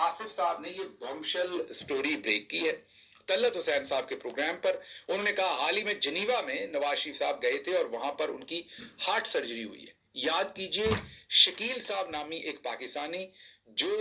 آصف صاحب نے یہ بومشل سٹوری بریک کی ہے طلعت حسین صاحب کے پروگرام پر. انہوں نے کہا حال ہی میں جنیوا میں نواز شریف صاحب گئے تھے اور وہاں پر ان کی ہارٹ سرجری ہوئی ہے. یاد کیجئے شکیل صاحب نامی ایک پاکستانی جو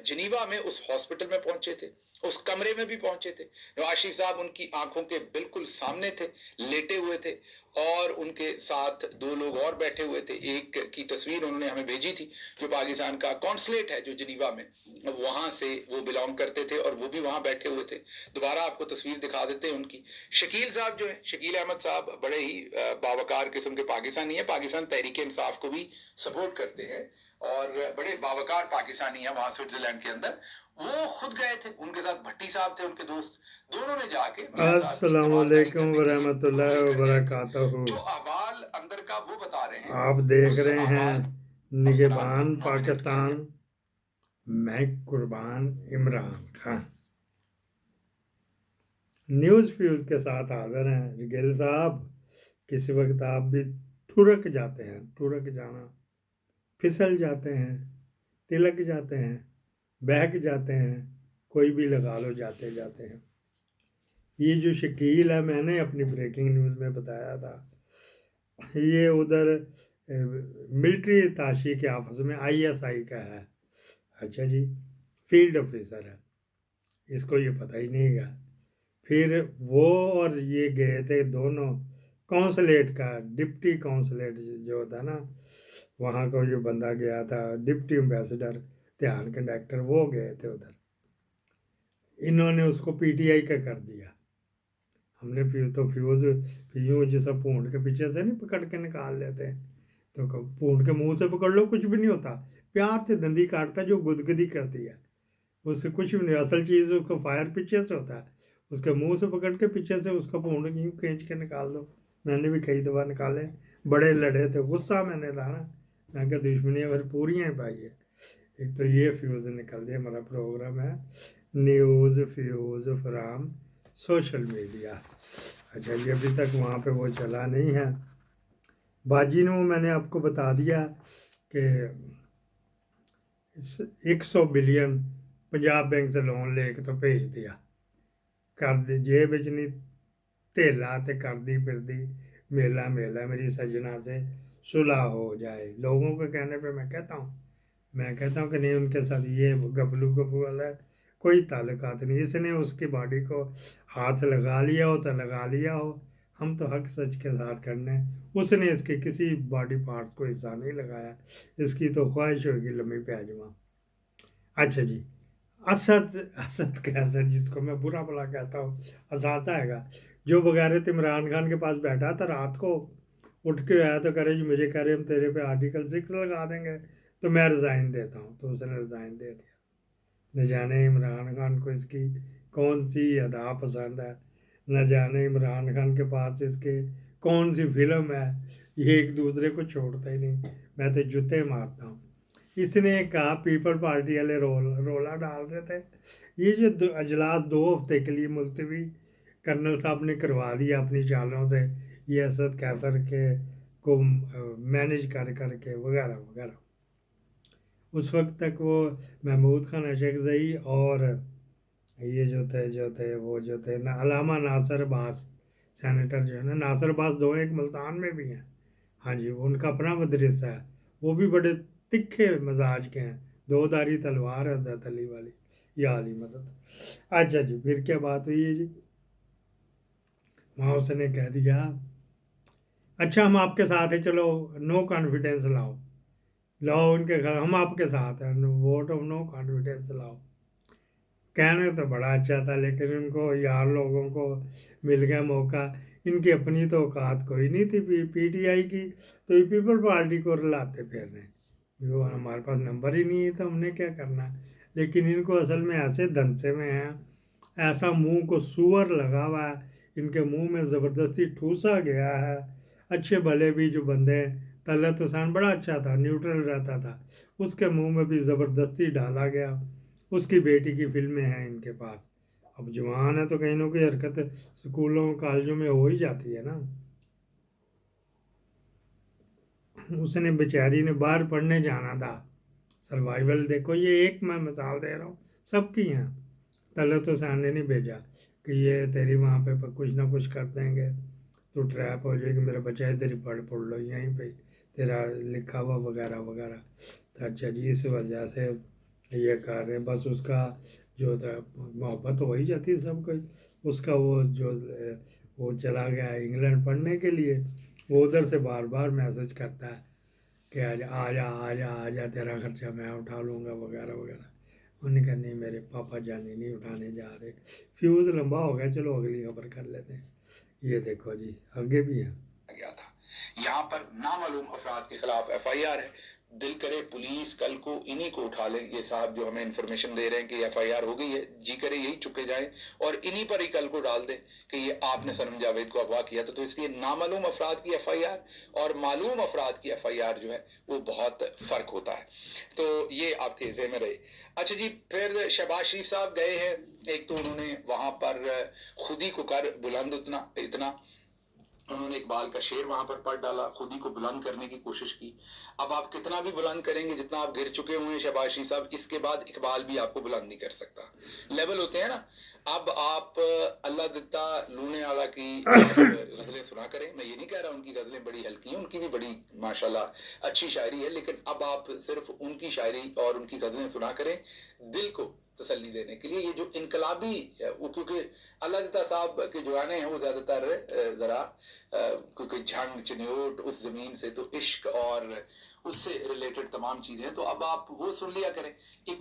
جنیوا میں اس ہاسپٹل میں پہنچے تھے, اس کمرے میں بھی پہنچے تھے. نواز شریف صاحب ان کی آنکھوں کے بالکل سامنے تھے, لیٹے ہوئے تھے, اور ان کے ساتھ دو لوگ اور بیٹھے ہوئے تھے. ایک کی تصویر انہوں نے ہمیں بھیجی تھی جو پاکستان کا کونسلیٹ ہے جو جنیوا میں, وہاں سے وہ بلانگ کرتے تھے اور وہ بھی وہاں بیٹھے ہوئے تھے. دوبارہ آپ کو تصویر دکھا دیتے ہیں ان کی. شکیل صاحب جو ہیں, شکیل احمد صاحب بڑے ہی باوقار قسم کے پاکستانی ہیں, پاکستان تحریک انصاف کو بھی سپورٹ کرتے ہیں اور بڑے باوقار پاکستانی ہیں وہاں سوئٹزرلینڈ کے اندر. وہ خود گئے تھے, ان کے ساتھ بھٹی صاحب تھے ان کے دوست, دونوں نے جا کے السلام علیکم ورحمۃ اللہ وبرکاتہ. جو احوال اندر کا وہ بتا رہے ہیں. آپ دیکھ رہے ہیں نگہبان پاکستان, میں قربان عمران خان نیوز فیوز کے ساتھ حاضر ہیں. گل صاحب کسی وقت آپ بھی ٹھرک جاتے ہیں, ٹھرک جانا, پھسل جاتے ہیں, تلک جاتے ہیں, بہک جاتے ہیں, کوئی بھی لگا لو, جاتے جاتے ہیں. یہ جو شکیل ہے, میں نے اپنی بریکنگ نیوز میں بتایا تھا, یہ ادھر ملٹری تاشی کے آفس میں ISI کا ہے. اچھا جی, فیلڈ آفیسر ہے, اس کو یہ پتہ ہی نہیں گا. پھر وہ اور یہ گئے تھے دونوں کونسلیٹ کا, ڈپٹی کونسلیٹ جو ہوتا نا, وہاں کو جو بندہ گیا تھا, ڈپٹی امبیسڈر دھیان کنڈکٹر, وہ گئے تھے ادھر. انہوں نے اس کو PTI کا کر دیا. ہم نے تو فیوز یوں جیسا پونڈ کے پیچھے سے نہیں پکڑ کے نکال لیتے ہیں, تو پونڈ کے منہ سے پکڑ لو کچھ بھی نہیں ہوتا, پیار سے دندی کاٹتا جو گدگدی کرتی ہے, اس سے کچھ بھی نہیں. اصل چیز اس کو فائر پیچھے سے ہوتا ہے, اس کے منہ سے پکڑ کے پیچھے سے اس کا پونڈ یوں کھینچ کے نکال دو. میں نے بھی کئی دفعہ نکالے, بڑے لڑے تھے, غصہ میں نے تھا نا, میں کہ دشمنی اگر پوری ہیں پائیے. ایک تو یہ فیوز نکل دیا. ہمارا پروگرام ہے news fuse from social media. اچھا جی, ابھی تک وہاں پہ وہ چلا نہیں ہے. باجی نے میں نے آپ کو بتا دیا کہ 100 بلین پنجاب بینک سے لون لے کے تو بھیج دیا, کر دی جیب نہیں تھیلا تے کر دی پھر دی میلا میلا میری سجنا سے صلح ہو جائے. لوگوں کے کہنے پہ میں کہتا ہوں کہ نہیں, ان کے ساتھ یہ گبلو گبو والا کوئی تعلقات نہیں. اس نے اس کی باڈی کو ہاتھ لگا لیا ہو تو لگا لیا ہو, ہم تو حق سچ کے ساتھ کرنے. اس نے اس کے کسی باڈی پارٹس کو حصہ نہیں لگایا, اس کی تو خواہش ہوگی لمبی پیجما. اچھا جی, اسد کیسر جس کو میں برا بلا کہتا ہوں, اثاثہ ہے گا, جو بغیرت عمران خان کے پاس بیٹھا تھا رات کو, اٹھ کے آیا تو کرے جی مجھے کہہ رہے ہم تیرے پہ آرٹیکل 6 لگا دیں گے, تو میں ریزائن دیتا ہوں. تو اس نے ریزائن دے دیا. نہ جانے عمران خان کو اس کی کون سی ادا پسند ہے, نہ جانے عمران خان کے پاس اس کے کون سی فلم ہے, یہ ایک دوسرے کو چھوڑتا ہی نہیں. میں تو جوتے مارتا ہوں. اس نے کہا پیپل پارٹی والے رولا ڈال رہے تھے, یہ جو اجلاس 2 ہفتے کے لیے ملتوی کرنل صاحب نے کروا دیا اپنی چالوں سے, یہ اسد کیسر کے کو مینیج کر کے وغیرہ وغیرہ. اس وقت تک وہ محمود خان اشرف اور یہ جو تھے علامہ ناصر عباس سینیٹر جو ہے نا, ناصر عباس دو ایک ملتان میں بھی ہیں. ہاں جی, ان کا اپنا مدرسہ ہے, وہ بھی بڑے تکھے مزاج کے ہیں, 2 دھاری تلوار ہے حضرت علی والی, یا علی مدد. اچھا جی, پھر کیا بات ہوئی ہے جی, وہاں اس نے کہہ دیا اچھا ہم آپ کے ساتھ ہیں, چلو نو کانفیڈینس لاؤ ان کے گھر, ہم آپ کے ساتھ ہیں, ووٹ آف نو کانفیڈینس لاؤ. کہنے تو بڑا اچھا تھا, لیکن ان کو یار لوگوں کو مل گیا موقع. ان کی اپنی تو اوقات کوئی نہیں تھی PTI کی, تو یہ پیپل پارٹی کو رلاتے پھر رہے. وہ ہمارے پاس نمبر ہی نہیں ہے تو ہم نے کیا کرنا. لیکن ان کو اصل میں ایسے دھنسے میں ہیں, ایسا منہ کو سور لگا ہوا ہے, ان کے منہ میں زبردستی ٹھوسا گیا ہے. اچھے بھلے بھی جو بندے ہیں, طلعت حسین بڑا اچھا تھا, نیوٹرل رہتا تھا, اس کے منہ میں بھی زبردستی ڈالا گیا. اس کی بیٹی کی فلمیں ہیں ان کے پاس, اب جوان ہے تو کہیں نہ کوئی حرکت اسکولوں کالجوں میں ہو ہی جاتی ہے نا. اس نے بیچاری نے باہر پڑھنے جانا تھا, سروائیول دیکھو, یہ ایک میں مثال دے رہا ہوں, सब की हैं। तलत हुसैन ने नहीं भेजा कि ये तेरी वहाँ पे कुछ ना कुछ कर देंगे, तो ट्रैप हो जाएगी, मेरा बच्चा इधर ही पढ़ लो यहीं पे तेरा लिखा हुआ वगैरह वगैरह। तो अच्छा जी, इस वजह से ये कर रहे हैं। बस उसका जो था मोहब्बत हो ही जाती है सब कोई। उसका वो जो वो चला गया इंग्लैंड पढ़ने के लिए, वो उधर से बार बार मैसेज करता है कि आजा आजा आजा आजा, तेरा खर्चा मैं उठा लूँगा वगैरह वगैरह। उन्होंने कहा नहीं, मेरे पापा जाने नहीं उठाने जा रहे। फ्यूज़ लंबा हो गया, चलो अगली खबर कर लेते हैं। ये देखो जी, आगे भी है। गया था। यहाँ पर नामालूम अफराद के खिलाफ FIR है। दिल करे पुलिस कल को इन्हीं को उठा ले, ये साहब जो हमें इन्फॉर्मेशन दे रहे हैं कि FIR हो गई है, जी करे यही चुके जाएं और इन्हीं पर ही कल को डाल दें कि ये आपने सनम जावेद को अगवा किया था। तो इसलिए नामालूम अफराद की FIR और मालूम अफराद की FIR जो है वो बहुत फर्क होता है। तो ये आपके ज़हन में रहे। अच्छा जी, फिर शहबाज शरीफ साहब गए हैं। एक तो उन्होंने वहां पर खुद ही को कर बुलंद इतना उन्होंने इकबाल का शेर वहां पर पढ़ डाला, खुद ही को बुलंद करने की कोशिश की। अब आप कितना भी बुलंद करेंगे, जितना आप गिर चुके हुए हैं शहबाज शरीफ साहब, इसके बाद इकबाल भी आपको बुलंद नहीं कर सकता। लेवल होते हैं ना। अब आप अल्लाह दिता लूने वाला की गजलें सुना करें, मैं ये नहीं कह रहा उनकी गजलें बड़ी हल्की हैं, उनकी भी बड़ी माशाल्लाह अच्छी शायरी है, लेकिन अब आप सिर्फ उनकी शायरी और उनकी गजलें सुना करें दिल को तसल्ली देने के लिए। ये जो इनकलाबी वो, क्योंकि अल्लाह दिता साहब के जो गाने हैं वो ज्यादातर जरा क्योंकि झंग चिन्योट उस जमीन से, तो इश्क और उससे रिलेटेड तमाम चीजें हैं। तो अब आप वो सुन लिया करें एक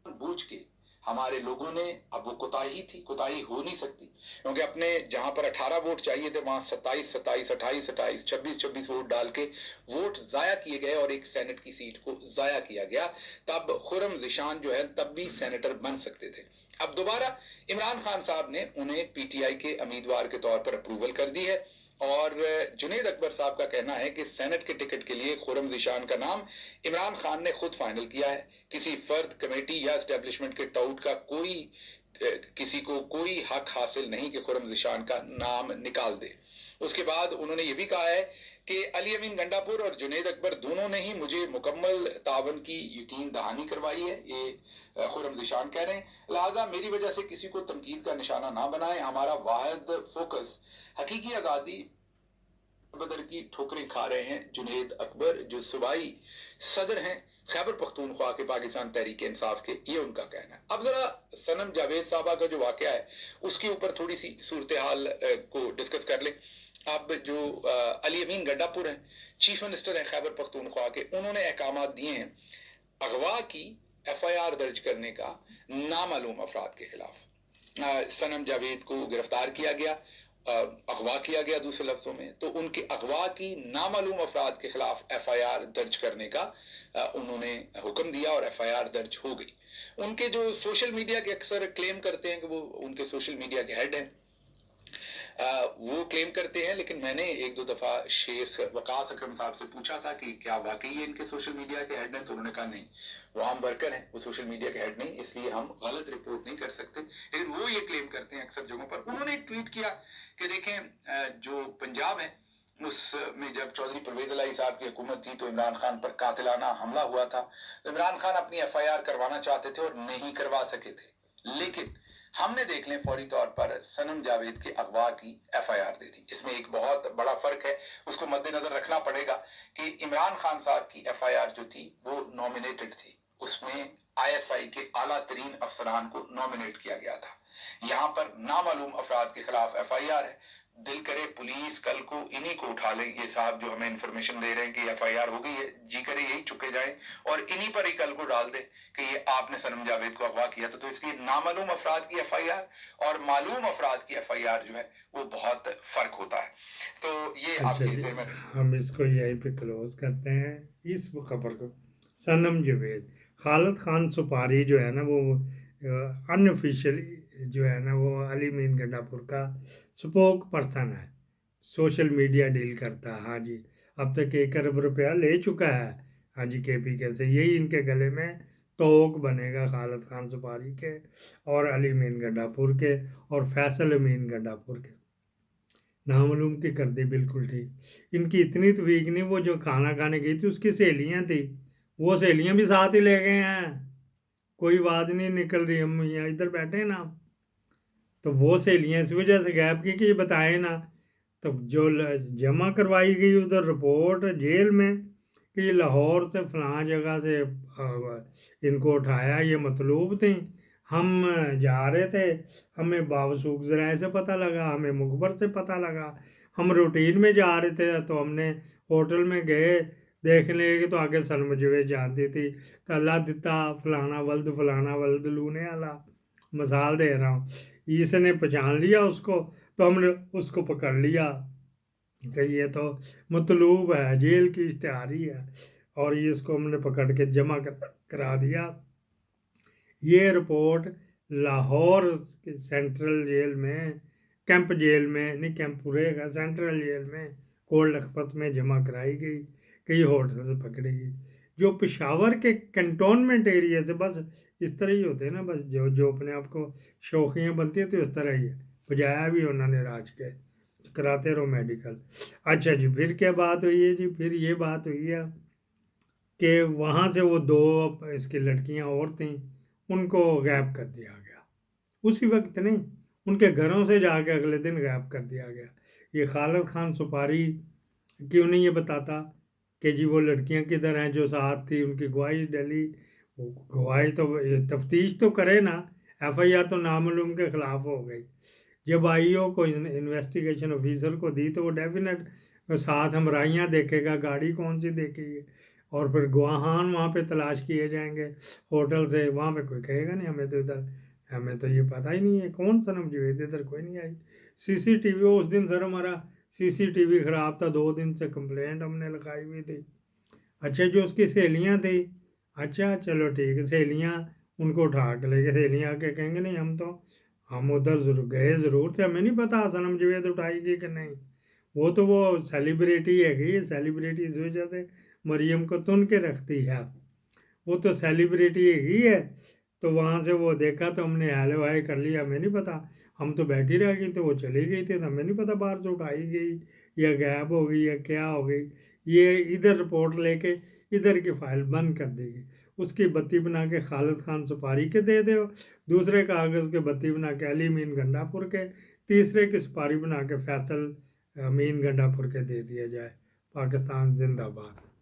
बूझ के। हमारे लोगों ने, अब वो कोताही थी, कोताही हो नहीं सकती, क्योंकि अपने जहां पर 18 वोट चाहिए थे वहां 27 27 28 28 26 26 वोट डाल के वोट जाया किए गए और एक सेनेट की सीट को जाया किया गया। तब खुरम ज़िशान जो है तब भी सेनेटर बन सकते थे। अब दोबारा इमरान खान साहब ने उन्हें PTI के उम्मीदवार के तौर पर अप्रूवल कर दी है और जुनेद अकबर साहब का कहना है कि सेनेट के टिकट के लिए खुरम ज़िशान का नाम इमरान खान ने खुद फाइनल किया है। किसी फर्द, कमेटी या एस्टेब्लिशमेंट के टाउट का किसी को कोई हक हासिल नहीं कि खुरम ज़िशान का नाम निकाल दे। उसके बाद उन्होंने ये भी कहा है कि अली अमीन गंडापुर और जुनेद अकबर दोनों ने ही मुझे मुकम्मल तावन की यकीन दहानी करवाई है, ये खुरम ज़िशान कह रहे हैं। लिहाजा मेरी वजह से किसी को तनकीद का निशाना ना बनाए। हमारा वाहिद फोकस हकीकी आज़ादी बदर की ठोकरें खा रहे हैं जुनेद अकबर, जो सूबाई सदर हैं खैबर पख्तूनख्वा के पाकिस्तान तहरीक इंसाफ के, ये उनका कहना है। अब जरा सनम जावेद साहबा का जो वाकया है उसके ऊपर थोड़ी सी सूरत हाल को डिस्कस कर लें। अब जो अली अमीन गंडापुर हैं, चीफ मिनिस्टर हैं खैबर पख्तूनख्वा के, उन्होंने अहकाम दिए हैं अगवा की FIR दर्ज करने का नामालूम अफराद के खिलाफ। सनम जावेद को गिरफ्तार किया गया, अगवा किया गया दूसरे लफ्जों में, तो उनके अगवा की नामालूम अफराद के खिलाफ FIR दर्ज करने का उन्होंने हुक्म दिया और FIR दर्ज हो गई। उनके जो सोशल मीडिया के अक्सर क्लेम करते हैं कि वो उनके सोशल मीडिया के हेड हैं, वो क्लेम करते हैं, लेकिन मैंने एक दो दफा शेख वकास अकरम साहब से पूछा था कि क्या वाकई ये इनके सोशल मीडिया के हेड हैं, तो उन्होंने कहा नहीं, वो आम वर्कर हैं, वो सोशल मीडिया के हेड नहीं, इसलिए हम गलत रिपोर्ट नहीं कर सकते। लेकिन वो ये क्लेम करते हैं अक्सर जगहों पर। उन्होंने एक ट्वीट किया कि देखें जो पंजाब है उसमें जब चौधरी परवेज इलाही साहब की हुकूमत थी तो इमरान खान पर कातिलाना हमला हुआ था, तो इमरान खान अपनी FIR करवाना चाहते थे और नहीं करवा सके थे, लेकिन हमने देख लें फौरी तौर पर सनम जावेद के अगवा की FIR दे दी। इसमें एक बहुत बड़ा फर्क है, उसको मद्देनजर रखना पड़ेगा कि इमरान खान साहब की FIR जो थी वो नॉमिनेटेड थी, उसमें ISI के आला तरीन अफसरान को नॉमिनेट किया गया था। यहाँ पर नामालूम अफराद के खिलाफ FIR है। दिल करे पुलिस कल को इन्हीं को उठा ले, ये साहब जो हमें इन्फॉर्मेशन दे रहे हैं कि FIR हो गई है, जी करे यही चुके जाएं और इन्हीं पर ही कल को डाल दे कि ये आपने सनम जावेद को अगवा किया था। तो इसलिए नामालूम अफराद की FIR और मालूम अफराद की FIR जो है वो बहुत फर्क होता है। तो ये आपके ज़हन में हम इसको यहीं पे क्लोज करते हैं इस खबर को। सनम जावेद, खालिद खान सुपारी जो है ना वो अनऑफिशियल जो है ना वो अली अमीन गंडापुर का स्पोक पर्सन है, सोशल मीडिया डील करता है। हाँ जी, अब तक 1 अरब रुपया ले चुका है। हाँ जी, KPK से, यही इनके गले में तोक बनेगा खालिद खान सुपारी के और अली अमीन गंडापुर के और फैसल अमीन गंडापुर के। नामालूम की कर दी, बिल्कुल ठीक। इनकी इतनी तो वीक नहीं, वो जो खाना खाने गई थी उसकी सहेलियां थी, वो सहेलियां भी साथ ही ले गए हैं। कोई आवाज़ नहीं निकल रही, हम यहाँ इधर बैठे हैं ना। तो वो सहेलियाँ इस वजह से गैप की कि ये बताएं ना। तो जो जमा करवाई गई उधर रिपोर्ट जेल में कि ये लाहौर से फलां जगह से इनको उठाया, ये मतलूब थी। हम जा रहे थे, हमें बावसूख ज़राए से पता लगा, हमें मुखबर से पता लगा। हम रूटीन में जा रहे थे तो हमने होटल में गए देखने लगे तो आगे सनमजवे जानती थी तो अल्लाह दिता फलाना वल्द लूने वाला मिसाल दे रहा हूँ। इसने पहचान लिया उसको तो हमने उसको पकड़ लिया कि ये तो मतलूब है, जेल की इश्तिहारी है, और ये इसको हमने पकड़ के जमा करा दिया। ये रिपोर्ट लाहौर सेंट्रल जेल में, कैंप जेल में नहीं, कैंप पूरे का सेंट्रल जेल में कोल्ड लखपत में जमा कराई गई, कई होटल से पकड़ी गई। जो पेशावर के कंटोनमेंट एरिया से बस इस तरह ही होते हैं ना, बस जो अपने आप को शौकियाँ बनती है तो इस तरह ही है। बजाया भी उन्होंने राज के, कराते रहो मेडिकल। अच्छा जी, फिर क्या बात हुई है जी? फिर ये बात हुई है कि वहाँ से वो 2 इसकी लड़कियाँ और थीं, उनको गायब कर दिया गया। उसी वक्त नहीं, उनके घरों से जाके अगले दिन गायब कर दिया गया। ये खालिद खान सुपारी क्यों नहीं ये बताता कि जी वो लड़कियां किधर हैं जो साथ थी, उनकी गवाही डली। वो गवाही तो तफ्तीश तो करे ना, FIR तो नामालूम के ख़िलाफ़ हो गई। जब IO को इन्वेस्टिगेशन ऑफिसर को दी तो वो डेफिनेट साथ हमराइयाँ देखेगा, गाड़ी कौन सी देखेगी, और फिर गवाहान वहाँ पे तलाश किए जाएंगे होटल से। वहाँ पे कोई कहेगा नहीं हमें तो इधर, हमें तो ये पता ही नहीं है कौन सनम जावेद, इधर कोई नहीं आई। CCTV उस दिन सर हमारा CCTV ख़राब था, 2 दिन से कंप्लेंट हमने लगाई हुई थी। अच्छा, जो उसकी सहेलियाँ थी, अच्छा चलो ठीक है, सहेलियाँ उनको उठा के ले गए। सहेलियाँ आके कहेंगे नहीं हम उधर ज़रूर गए, ज़रूर थे, हमें नहीं पता सनम जावेद उठाई गई कि नहीं। वो तो वो सेलिब्रिटी है गई, सेलिब्रिटी इस वजह से मरियम को तुन के रखती है, वो तो सेलिब्रिटी ही है। तो वहाँ से वो देखा तो हमने हेलो हाय कर लिया, हमें नहीं पता, हम तो बैठी रह गई, तो वो चली गई थी, तो हमें नहीं पता बाहर से उठाई गई या गायब हो गई या क्या हो गई। ये इधर रिपोर्ट लेके इधर की फाइल बंद कर दी गई। उसकी बत्ती बना के खालिद खान सुपारी के दे दो, दूसरे कागज़ के बत्ती बना के अली मीन गंडापुर के, तीसरे की सुपारी बना के फैसल मीन गंडापुर के दे दिया जाए। पाकिस्तान जिंदाबाद।